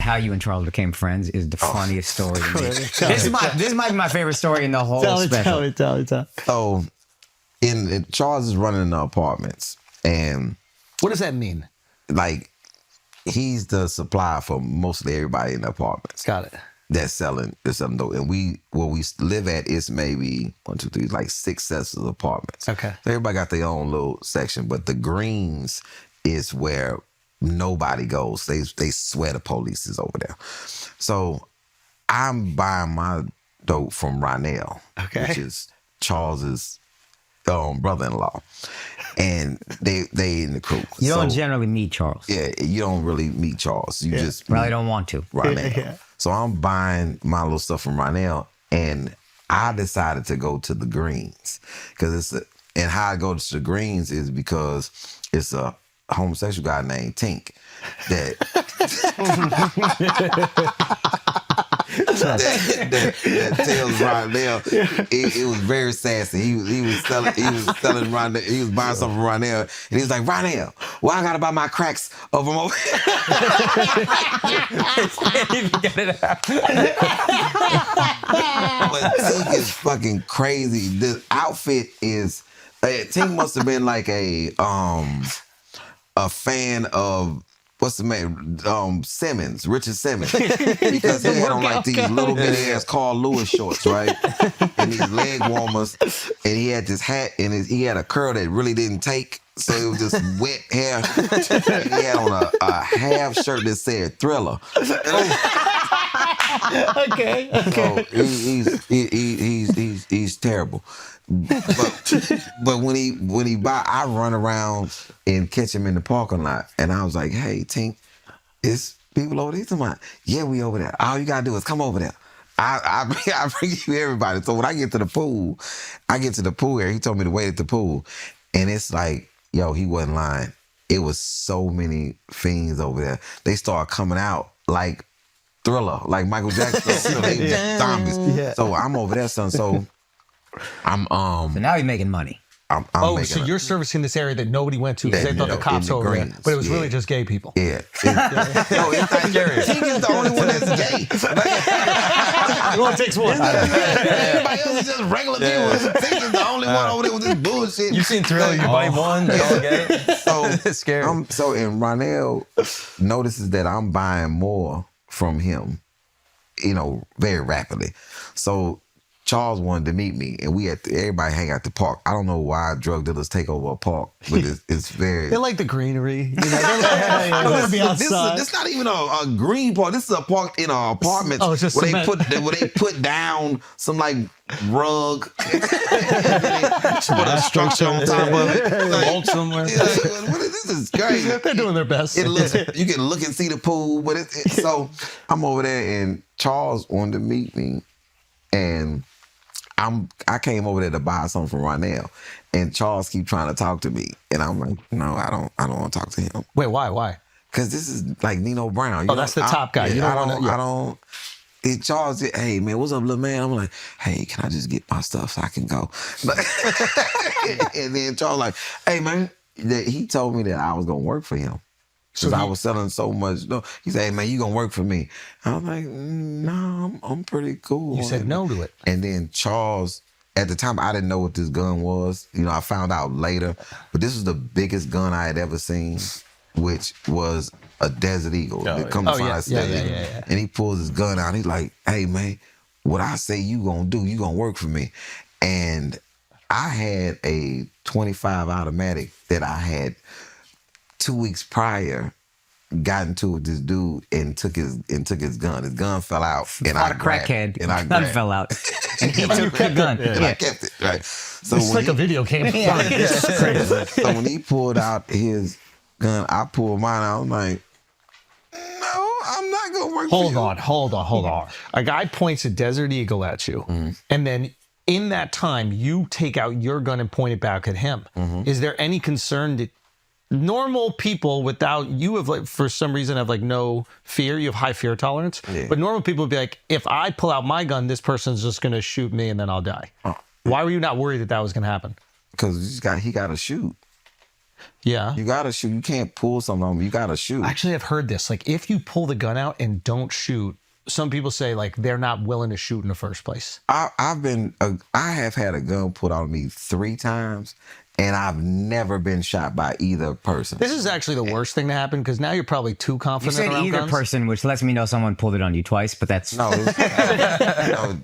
how you and Charles became friends is the funniest story to me. This might be my favorite story in the whole special. Tell it. So, Charles is running the apartments, and What does that mean? like he's the supplier for mostly everybody in the apartments. Got it. That's selling dope. And where we live at is maybe 1, 2, 3, like 6 sets of apartments. Okay. So everybody got their own little section, but the greens is where nobody goes. They swear the police is over there. So I'm buying my dope from Ronell, which is Charles's brother-in-law, and they in the crew. You don't generally meet Charles. Yeah, you don't really meet Charles. You just Probably don't want to. Ronell. Yeah. So I'm buying my little stuff from Ronell, and I decided to go to the Greens because and how I go to the Greens is because it's a homosexual guy named Tink that tells Ronell it was very sassy. He was buying something from Ronell, and he was like, Ronell, well, I gotta buy my cracks over over. But Tink is fucking crazy. The outfit is Tink must have been like a fan of what's the name? Simmons, Richard Simmons. Because he had on like these little bitty ass Carl Lewis shorts, right? And these leg warmers. And he had this hat and he had a curl that really didn't take. So it was just wet hair. And he had on a half shirt that said Thriller. Okay. So he's terrible. But when he buy, I run around and catch him in the parking lot, and I was like, "Hey, Tink, it's people over there." He's like, "Yeah, we over there. All you gotta do is come over there. I bring you everybody." So when I get to the pool area. He told me to wait at the pool, and it's like, yo, he wasn't lying. It was so many fiends over there. They started coming out like Thriller, like Michael Jackson. They just zombies. Yeah. So I'm over there, son. So I'm So now he's making money. I'm so you're servicing this area that nobody went to because they thought the cops were over there, but it was really just gay people. Yeah. Yo, it's not scary. Tink is the only one that's gay. It only takes one. Everybody else is just regular people. Tink is the only one over there with this bullshit. You seen Thriller, you bite one, they all gay. So It's scary. and Ronell notices that I'm buying more from him, very rapidly. So Charles wanted to meet me, and everybody hang out at the park. I don't know why drug dealers take over a park, but it's very. They like the greenery. I want to be outside. This is not even a green park. This is a park in an apartment Oh, it's just where cement. they put down some like rug, put a structure on top of it. Vault somewhere. This is crazy. They're doing their best. You can look and see the pool, but so I'm over there, and Charles wanted to meet me, and I came over there to buy something from Ronell, and Charles keep trying to talk to me, and I'm like, no, I don't want to talk to him. Wait, why? Because this is like Nino Brown. That's the top guy. You don't Charles, hey man, what's up, little man? I'm like, hey, can I just get my stuff so I can go? And then Charles like, hey man, he told me that I was gonna work for him. Because I was selling so much. No, he said, hey, man, you going to work for me. I was like, no, I'm pretty cool. You said no to it. And then Charles, at the time, I didn't know what this gun was. I found out later. But this was the biggest gun I had ever seen, which was a Desert Eagle. Yeah. And he pulls his gun out. He's like, hey, man, what I say you going to do, you going to work for me. And I had a 25 automatic that I had 2 weeks prior got into with this dude and took his gun. His gun fell out, and I grabbed it. And I gun fell out, and he took the gun. And I kept it. Right. So it's like a video game. It's crazy. So when he pulled out his gun, I pulled mine out. I'm like, no, I'm not gonna work. Hold on. A guy points a Desert Eagle at you, and then in that time you take out your gun and point it back at him. Is there any concern that normal people you have like for some reason have like no fear, you have high fear tolerance, but normal people would be like, if I pull out my gun, this person's just gonna shoot me and then I'll die. Why were you not worried that was gonna happen? Because he got to shoot. Yeah. You gotta shoot. You can't pull something on me. You gotta shoot. Actually, I've heard this. Like, if you pull the gun out and don't shoot, some people say like they're not willing to shoot in the first place. I have had a gun put on me 3 times, and I've never been shot by either person. This is actually the worst thing to happen because now you're probably too You confident said around either guns. person, which lets me know someone pulled it on you twice, but that's No, no,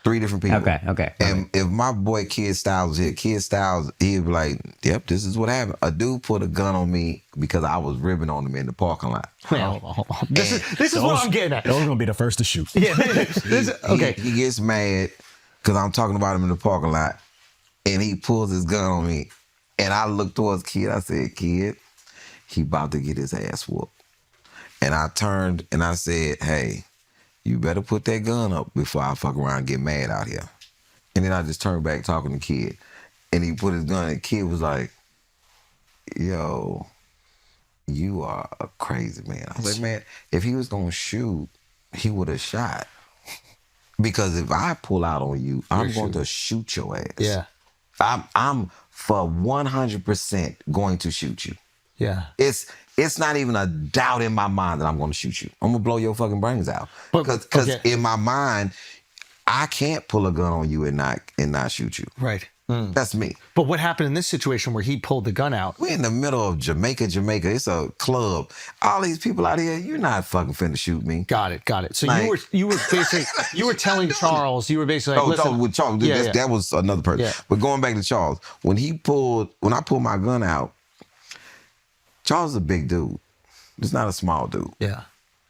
3 different people. Okay. And if my boy Kid Styles was here, Kid Styles, he'd be like, "Yep, this is what happened." A dude put a gun on me because I was ribbing on him in the parking lot. Well, this is what I'm getting at. Those gonna be the first to shoot. Yeah. Okay. He gets mad because I'm talking about him in the parking lot, and he pulls his gun on me, and I look towards Kid. I said, "Kid, he about to get his ass whooped." And I turned and I said, "Hey, you better put that gun up before I fuck around and get mad out here." And then I just turned back talking to Kid. And he put his gun and Kid was like, "Yo, you are a crazy man." I was like, "Man, if he was gonna shoot, he would have shot. Because if I pull out on you, I'm going to shoot your ass." Yeah. I'm for 100% going to shoot you. Yeah. It's not even a doubt in my mind that I'm going to shoot you. I'm going to blow your fucking brains out. But- Because okay. in my mind, I can't pull a gun on you and not shoot you. Right. That's me. But what happened in this situation where he pulled the gun out? We're in the middle of Jamaica. It's a club. All these people out here, you're not fucking finna shoot me. Got it. So Like- you were basically you were telling Charles, you were basically like, listen, with Charles, Yeah. that was another person. Yeah. But going back to Charles, when I pulled my gun out, Charles is a big dude. He's not a small dude. Yeah.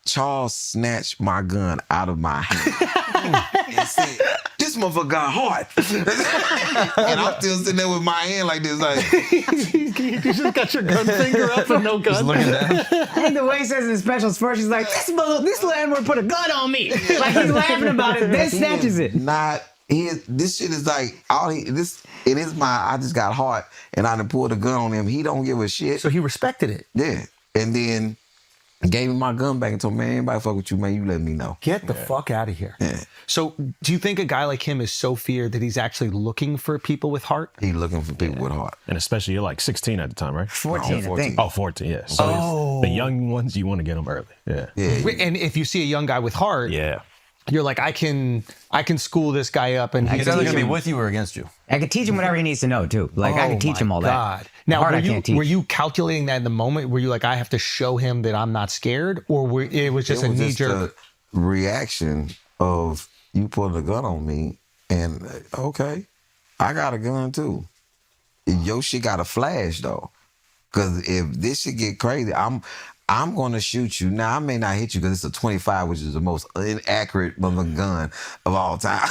Charles snatched my gun out of my hand and said, "This motherfucker got heart." And I'm still sitting there with my hand like this, like, You just got your gun finger up and no gun. Looking down. I think the way he says in the specials first, he's like, this landlord put a gun on me. Like he's laughing about it, then snatches it. this shit is like, it is I just got heart and I done pulled a gun on him. He don't give a shit. So he respected it. Yeah. And then gave him my gun back and told me, "Man, anybody fuck with you, man, you let me know." Get the fuck out of here. Yeah. So do you think a guy like him is so feared that he's actually looking for people with heart? He looking for people with heart. And especially you're like 16 at the time, right? 14, I think. Oh, 14, yeah. So the young ones, you want to get them early. Yeah. Yeah. And if you see a young guy with heart, Yeah. you're like, I can school this guy up and He's either gonna be with you or against you. I could teach him whatever he needs to know too. Like I could teach him all that. Now, Hard I can't teach. were you calculating that in the moment? Were you like, I have to show him that I'm not scared, or it was just It a was knee just jerk? a reaction of you pulling a gun on me, and okay, I got a gun too. Your shit got a flash though, because if this shit get crazy, I'm gonna shoot you. Now I may not hit you because it's a 25, which is the most inaccurate motherfucking gun of all time.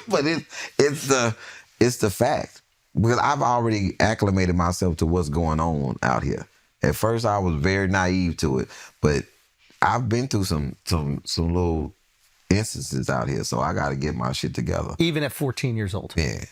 But it's the fact. Because I've already acclimated myself to what's going on out here. At first, I was very naive to it, but I've been through some little instances out here, so I got to get my shit together. Even at 14 years old. Yeah.